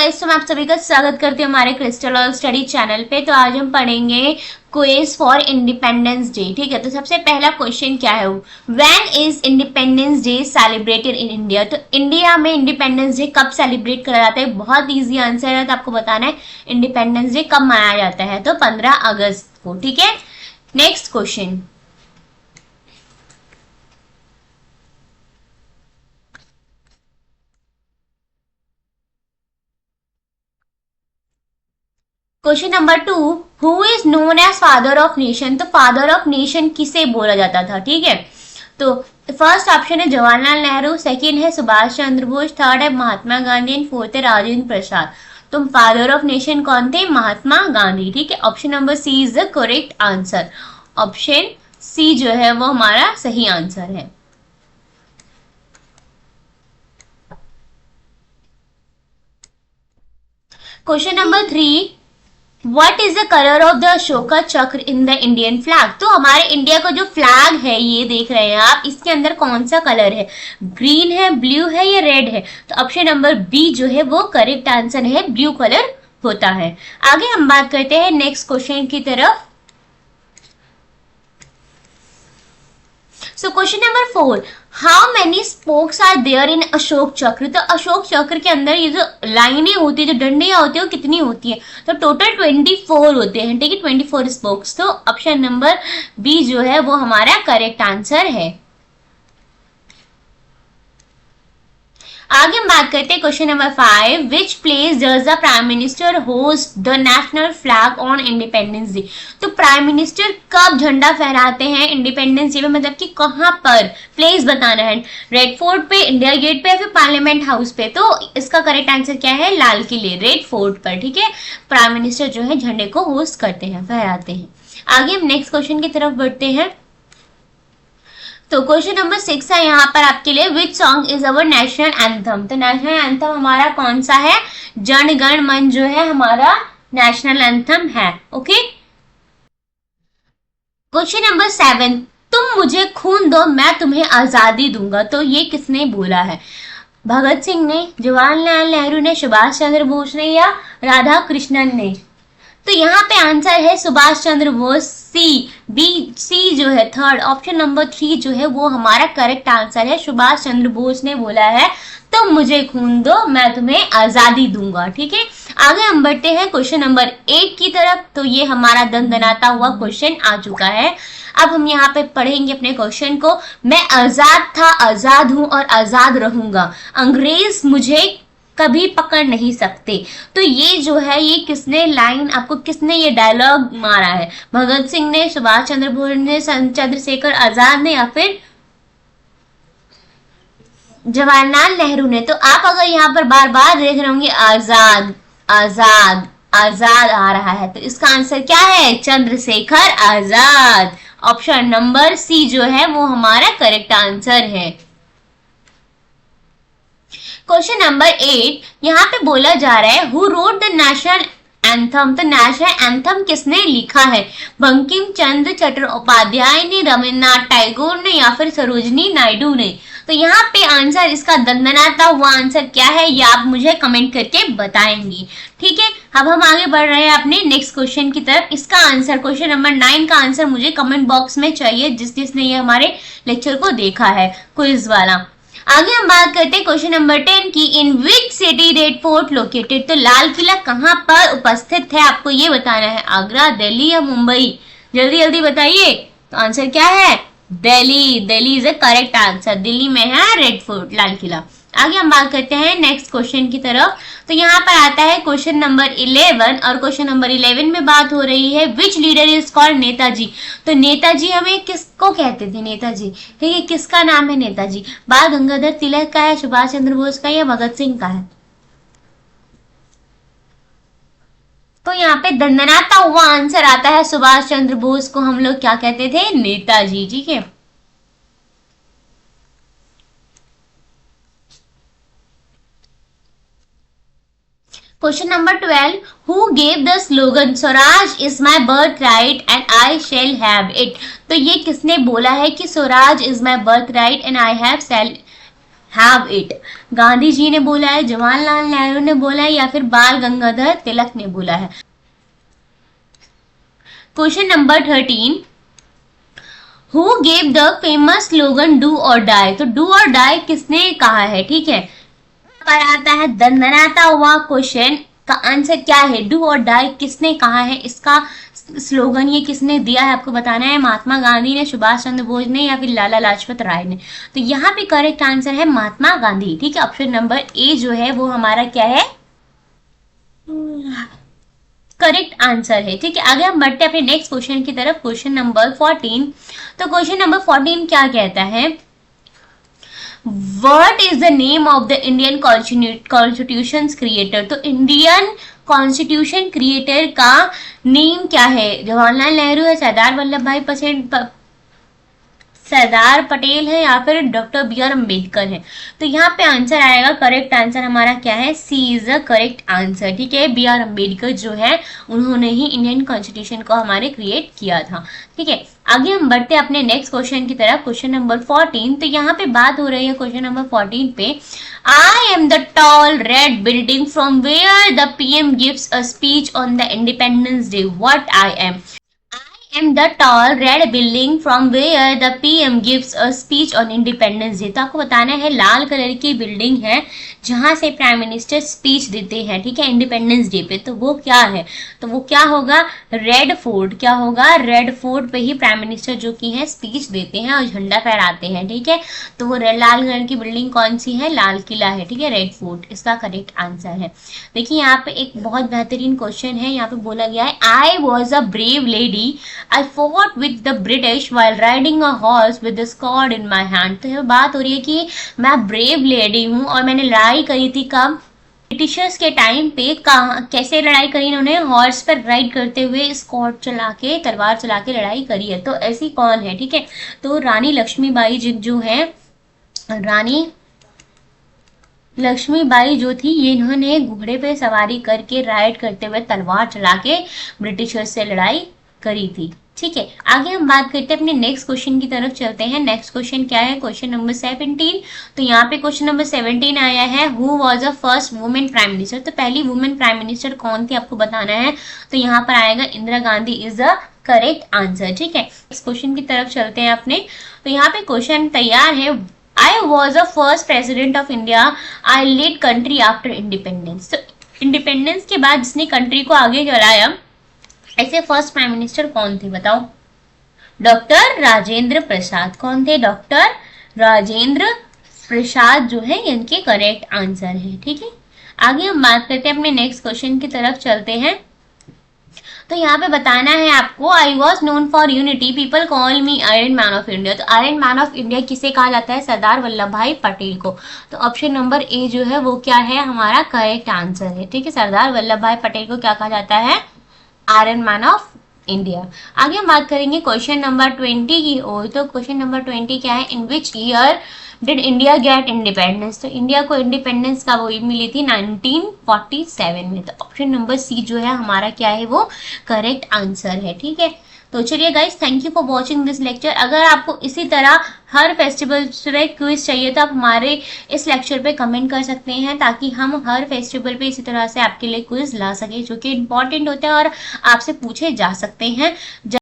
Guys, तो मैं आप सभी का स्वागत करती हूँ हमारे क्रिस्टल और स्टडी चैनल पे। तो आज हम पढ़ेंगे क्विज फॉर इंडिपेंडेंस डे। ठीक है, तो सबसे पहला क्वेश्चन क्या है, when is independence day celebrated in India. तो इंडिया में इंडिपेंडेंस डे कब सेलिब्रेट करा जाता है। बहुत ईजी आंसर है, तो आपको बताना है इंडिपेंडेंस डे कब मनाया जाता है। तो 15 अगस्त को। ठीक है, next question. Question number 2, who is known as father of nation. तो फादर ऑफ नेशन किसे बोला जाता था। ठीक है, तो फर्स्ट ऑप्शन है जवाहरलाल नेहरू, सेकंड है सुभाष चंद्र बोस, थर्ड है महात्मा गांधी एंड फोर्थ है राजेंद्र प्रसाद। तो फादर ऑफ नेशन कौन थे, महात्मा गांधी। ठीक है, option number C is the correct answer. Option C जो है वो हमारा सही आंसर है। Question number 3, What is the color of the Ashoka chakra in the Indian flag। तो हमारे इंडिया का जो फ्लैग है, ये देख रहे हैं आप, इसके अंदर कौन सा कलर है, ग्रीन है, ब्लू है या रेड है। तो ऑप्शन नंबर बी जो है वो करेक्ट आंसर है, ब्लू कलर होता है। आगे हम बात करते हैं नेक्स्ट क्वेश्चन की तरफ। So question number 4, how many spokes are there in Ashok chakra. तो अशोक चक्र के अंदर ये जो लाइनें होती है, जो डंडियां होती है, वो कितनी होती है। तो टोटल 24 होते हैं। ठीक है, 24 स्पोक्स। तो ऑप्शन नंबर बी जो है वो हमारा करेक्ट आंसर है। आगे हम बात करते हैं question number 5, which place does the prime minister host the national flag on independence day. तो प्राइम मिनिस्टर कब झंडा फहराते हैं इंडिपेंडेंस डे में, मतलब कि कहां पर, प्लेस बताना है। रेड फोर्ट पे, इंडिया गेट पे या फिर पार्लियामेंट हाउस पे। तो इसका करेक्ट आंसर क्या है, लाल किले, रेड फोर्ट पर। ठीक है, प्राइम मिनिस्टर जो है झंडे को होस्ट करते हैं, फहराते हैं। आगे हम नेक्स्ट क्वेश्चन की तरफ बढ़ते हैं। तो क्वेश्चन नंबर 6 है यहाँ पर आपके लिए, which song is our national anthem. तो नेशनल एंथम हमारा कौन सा है, जन गण मन जो है हमारा नेशनल एंथम है। ओके, क्वेश्चन नंबर 7, तुम मुझे खून दो मैं तुम्हें आजादी दूंगा। तो ये किसने बोला है, भगत सिंह ने, जवाहरलाल नेहरू ने, सुभाष चंद्र बोस ने या राधा कृष्णन ने। तो यहाँ पे आंसर है सुभाष चंद्र बोस, सी, बी, सी जो है थर्ड, ऑप्शन नंबर 3 जो है वो हमारा करेक्ट आंसर है। सुभाष चंद्र बोस ने बोला है तुम मुझे खून दो मैं तुम्हें आजादी दूंगा। ठीक है, आगे हम बढ़ते हैं क्वेश्चन नंबर 8 की तरफ। तो ये हमारा दंदनाता हुआ क्वेश्चन आ चुका है। अब हम यहाँ पे पढ़ेंगे अपने क्वेश्चन को। मैं आजाद था, आजाद हूं और आजाद रहूंगा, अंग्रेज मुझे कभी पकड़ नहीं सकते। तो ये जो है, ये किसने लाइन, आपको किसने ये डायलॉग मारा है, भगत सिंह ने, सुभाष चंद्र बोस ने, चंद्रशेखर आजाद ने या फिर जवाहरलाल नेहरू ने। तो आप अगर यहाँ पर बार बार देख रहे होंगे आजाद आजाद आजाद आ रहा है, तो इसका आंसर क्या है, चंद्रशेखर आजाद। ऑप्शन नंबर सी जो है वो हमारा करेक्ट आंसर है। क्वेश्चन नंबर 8, यहाँ पे बोला जा रहा है who wrote the national anthem. तो नेशनल एंथम किसने लिखा है, बंकिम चंद्र चट्टोपाध्याय ने, रविन्द्रनाथ टैगोर ने या फिर सरोजनी नायडू ने। तो यहाँ पे आंसर, इसका दंदनाता हुआ आंसर क्या है, ये आप मुझे कमेंट करके बताएंगी। ठीक है, अब हम आगे बढ़ रहे हैं अपने नेक्स्ट क्वेश्चन की तरफ। इसका आंसर, क्वेश्चन नंबर 9 का आंसर मुझे कमेंट बॉक्स में चाहिए, जिसने ये हमारे लेक्चर को देखा है, क्विज वाला। आगे हम बात करते हैं क्वेश्चन नंबर 10 की, in which city Red Fort located. तो लाल किला कहां पर उपस्थित है, आपको ये बताना है, आगरा, दिल्ली या मुंबई। जल्दी जल्दी बताइए। तो आंसर क्या है, Delhi, Delhi is the correct answer. Delhi में है रेड फोर्ट, लाल किला। आगे हम बात करते हैं नेक्स्ट क्वेश्चन की तरफ। तो यहाँ पर आता है क्वेश्चन नंबर 11, और क्वेश्चन नंबर 11 में बात हो रही है विच लीडर इज कॉल्ड नेताजी। तो नेताजी हमें किसको कहते थे, नेताजी। ठीक है, किसका नाम है नेताजी, बाल गंगाधर तिलक का है, सुभाष चंद्र बोस का या भगत सिंह का है। तो यहाँ पे दंदनाता हुआ आंसर आता है, सुभाष चंद्र बोस को हम लोग क्या कहते थे, नेताजी। ठीक है, question number 12, who gave the slogan Swaraj is my birth right and I shall have it. तो ये किसने बोला है कि Swaraj is my birth right and I have have it. Gandhi ji ने बोला है, जवाहरलाल नेहरू ने बोला है, या फिर बाल गंगाधर तिलक ने बोला है। Question number 13, who gave the famous slogan do और डाई। तो डू और डाई किसने कहा है, ठीक है। पर आता है दंदनाता हुआ क्वेश्चन का आंसर क्या है, डू और डाई किसने कहा है, इसका स्लोगन ये किसने दिया है आपको बताना है। महात्मा गांधी ने, सुभाष चंद्र बोस ने, या फिर लाला लाजपत राय ने। तो यहाँ पे करेक्ट आंसर है महात्मा गांधी, ठीक है। ऑप्शन नंबर ए जो है वो हमारा क्या है, करेक्ट आंसर है, ठीक है। आगे हम बढ़ते हैं अपने नेक्स्ट क्वेश्चन की तरफ, क्वेश्चन नंबर 14। तो क्वेश्चन नंबर 14 क्या कहता है, what is the name of the Indian constitution creator. तो इंडियन कॉन्स्टिट्यूशन क्रिएटर का नेम क्या है, जवाहरलाल नेहरू है, सरदार पटेल है, या फिर डॉक्टर बी आर अम्बेडकर है। तो यहाँ पे आंसर आएगा, करेक्ट आंसर हमारा क्या है, सी इज द करेक्ट आंसर, ठीक है। बी आर अम्बेडकर जो है उन्होंने ही इंडियन कॉन्स्टिट्यूशन को हमारे क्रिएट किया था, ठीक है। आगे हम बढ़ते हैं अपने नेक्स्ट क्वेश्चन की तरफ, क्वेश्चन नंबर 14। तो यहाँ पे बात हो रही है क्वेश्चन नंबर 14 पे, I am the tall red building from where the PM gives a speech on the independence day, what I am. am the tall red building from where the PM gives a speech on Independence Day। तो आपको बताना है लाल colour की building है जहां से prime minister speech देते हैं, ठीक है, इंडिपेंडेंस डे पे। तो वो क्या है, तो वो क्या होगा, रेड फोर्ट। क्या होगा, रेड फोर्ट पे ही प्राइम मिनिस्टर जो की है स्पीच देते हैं और झंडा फहराते हैं, ठीक है। तो वो लाल कलर की बिल्डिंग कौन सी है, लाल किला है, ठीक है, रेड फोर्ट इसका करेक्ट आंसर है। देखिए यहाँ पे एक बहुत बेहतरीन क्वेश्चन है, यहाँ पे बोला गया है, I was a brave lady, I fought with the British while riding a horse with a sword in my hand। तो ये बात हो रही है कि मैं ब्रेव लेडी हूँ और मैंने लड़ाई करी थी कब, ब्रिटिशर्स के टाइम पे। कैसे लड़ाई करी इन्होंने, हॉर्स पर राइड करते हुए, स्कॉर्ड चला के, तलवार चला के लड़ाई करी है। तो ऐसी कौन है, ठीक है। तो रानी लक्ष्मीबाई जो है, रानी लक्ष्मीबाई जो थी, ये इन्होंने घोड़े पे सवारी करके, राइड करते हुए, तलवार चला के ब्रिटिशर्स से लड़ाई करी थी, ठीक है। आगे हम बात करते हैं अपने नेक्स्ट क्वेश्चन की तरफ चलते हैं। नेक्स्ट क्वेश्चन क्या है, क्वेश्चन नंबर 17। तो यहाँ पे क्वेश्चन नंबर 17 आया है, who was the first women prime minister. तो पहली वुमेन प्राइम मिनिस्टर कौन थी आपको बताना है। तो यहाँ पर आएगा Indira Gandhi is the correct answer, ठीक है। इस क्वेश्चन की तरफ चलते हैं अपने। तो यहाँ पे क्वेश्चन तैयार है, I was the first president of India, I lead country after independence. तो इंडिपेंडेंस के बाद जिसने कंट्री को आगे चलाया, ऐसे फर्स्ट प्राइम मिनिस्टर कौन थे बताओ। डॉक्टर राजेंद्र प्रसाद। कौन थे, डॉक्टर राजेंद्र प्रसाद जो है इनके करेक्ट आंसर है, ठीक है। आगे हम बात करते हैं अपने नेक्स्ट क्वेश्चन की तरफ चलते हैं। तो यहाँ पे बताना है आपको, I was known for unity, people call me iron man of India. तो आयरन मैन ऑफ इंडिया किसे कहा जाता है, सरदार वल्लभ भाई पटेल को। तो ऑप्शन नंबर ए जो है वो क्या है, हमारा करेक्ट आंसर है, ठीक है। सरदार वल्लभ भाई पटेल को क्या कहा जाता है, आयरन मैन ऑफ इंडिया। आगे हम बात करेंगे क्वेश्चन नंबर 20 की ओर। तो क्वेश्चन नंबर 20 क्या है, in which year did India get independence. तो इंडिया को इंडिपेंडेंस का वो मिली थी 1947 में। तो ऑप्शन नंबर सी जो है हमारा क्या है, वो करेक्ट आंसर है, ठीक है। तो चलिए guys, thank you for watching this lecture. अगर आपको इसी तरह हर फेस्टिवल पे क्विज चाहिए तो आप हमारे इस लेक्चर पे कमेंट कर सकते हैं, ताकि हम हर फेस्टिवल पे इसी तरह से आपके लिए क्विज ला सके जो कि इम्पोर्टेंट होता है और आपसे पूछे जा सकते हैं।